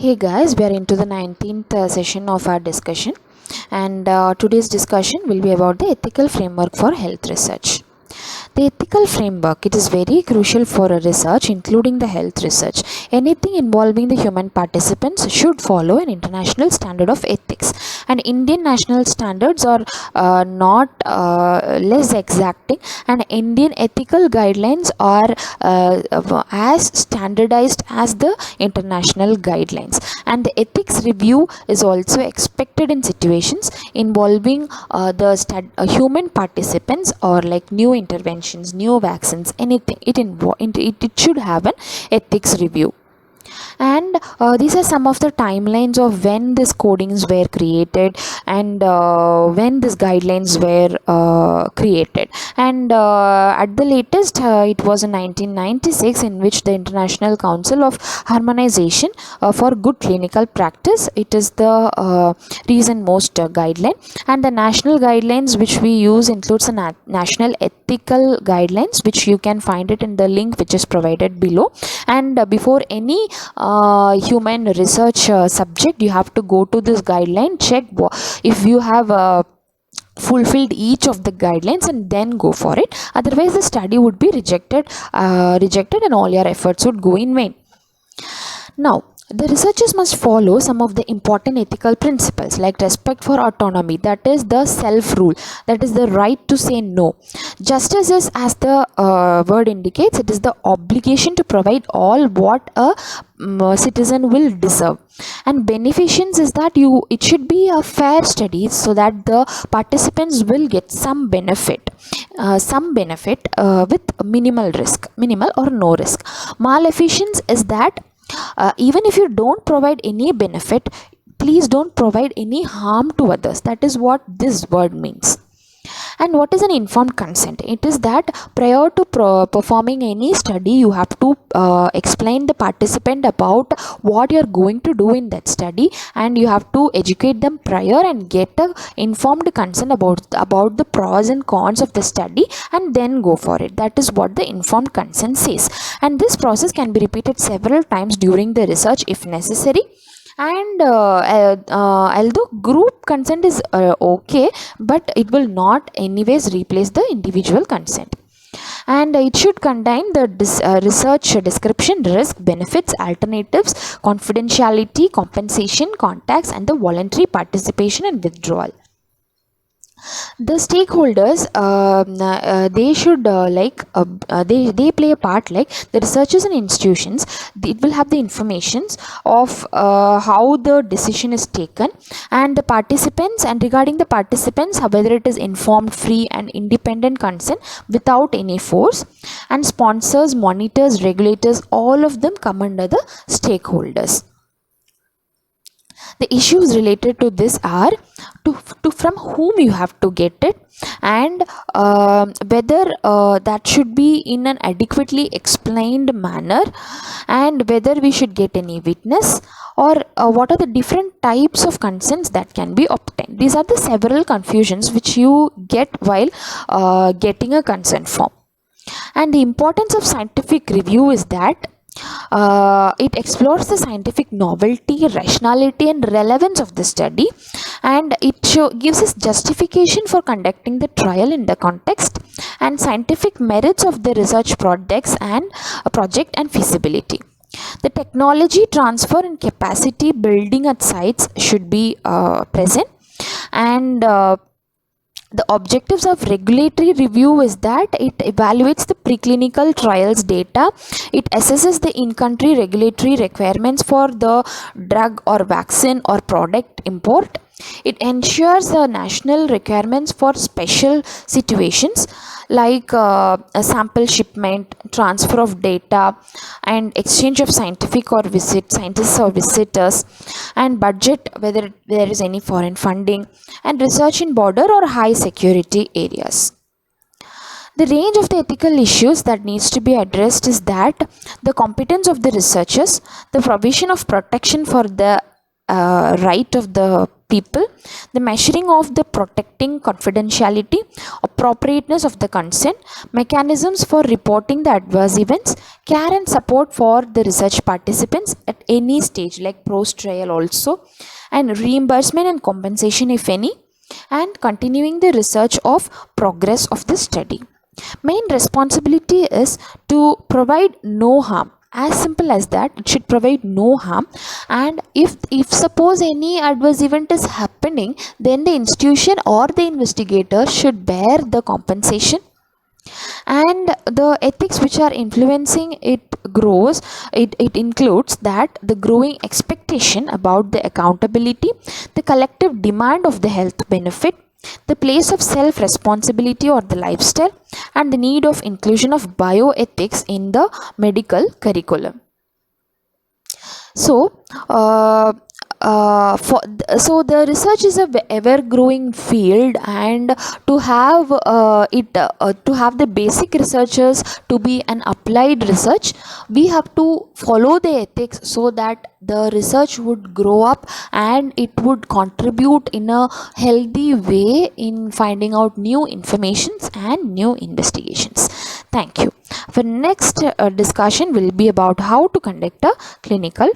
Hey guys, we are into the 19th session of our discussion, and today's discussion will be about the ethical framework for health research. The ethical framework, it is very crucial for a research, including the health research. Anything involving the human participants should follow an international standard of ethics, and Indian national standards are not less exacting, and Indian ethical guidelines are as standardized as the international guidelines. And the ethics review is also expected in situations involving human participants, or like new interventions, new vaccines, anything. It should have an ethics review. And these are some of the timelines of when these codings were created, and when these guidelines were created. And at the latest, it was in 1996, in which the International Council of Harmonization for Good Clinical Practice, it is the recent most guideline. And the national guidelines which we use includes the national ethical guidelines, which you can find it in the link which is provided below. And before any human research subject, you have to go to this guideline, check if you have fulfilled each of the guidelines, and then go for it. Otherwise the study would be rejected and all your efforts would go in vain. Now, the researchers must follow some of the important ethical principles, like respect for autonomy, that is the self-rule, that is the right to say no. Justice is, as the word indicates, it is the obligation to provide all what a citizen will deserve. And beneficence is that it should be a fair study, so that the participants will get some benefit with minimal or no risk. Maleficence is that even if you don't provide any benefit, please don't provide any harm to others. That is what this word means. And what is an informed consent? It is that prior to performing any study, you have to explain the participant about what you are going to do in that study, and you have to educate them prior and get a informed consent about the pros and cons of the study, and then go for it. That is what the informed consent says. And this process can be repeated several times during the research if necessary. And although group consent is okay, but it will not anyways replace the individual consent. And it should contain the research description, risk, benefits, alternatives, confidentiality, compensation, contacts, and the voluntary participation and withdrawal. The stakeholders, they should they play a part, like the researchers and institutions. It will have the informations of how the decision is taken, and the participants, and regarding the participants, whether it is informed, free and independent consent without any force. And sponsors, monitors, regulators, all of them come under the stakeholders. The issues related to this are to from whom you have to get it, and whether that should be in an adequately explained manner, and whether we should get any witness, or what are the different types of consents that can be obtained. These are the several confusions which you get while getting a consent form. And the importance of scientific review is that it explores the scientific novelty, rationality and relevance of the study, and it gives us justification for conducting the trial in the context, and scientific merits of the research project and feasibility. The technology transfer and capacity building at sites should be present. And the objectives of regulatory review is that it evaluates the preclinical trials data, it assesses the in-country regulatory requirements for the drug or vaccine or product import, it ensures the national requirements for special situations like a sample shipment, transfer of data, and exchange of scientists or visitors, and budget, whether there is any foreign funding, and research in border or high security areas. The range of the ethical issues that needs to be addressed is that the competence of the researchers, the provision of protection for the right of the people, the measuring of the protecting confidentiality, appropriateness of the consent, mechanisms for reporting the adverse events, care and support for the research participants at any stage like post-trial also, and reimbursement and compensation if any, and continuing the research of progress of the study. Main responsibility is to provide no harm, as simple as that. It should provide no harm, and if suppose any adverse event is happening, then the institution or the investigator should bear the compensation. And the ethics which are influencing it grows, it includes that the growing expectation about the accountability, the collective demand of the health benefit, the place of self responsibility or the lifestyle, and the need of inclusion of bioethics in the medical curriculum. So so the research is a ever growing field, and to have to have the basic researchers to be an applied research, we have to follow the ethics so that the research would grow up and it would contribute in a healthy way in finding out new informations and new investigations. Thank you. For next discussion will be about how to conduct a clinical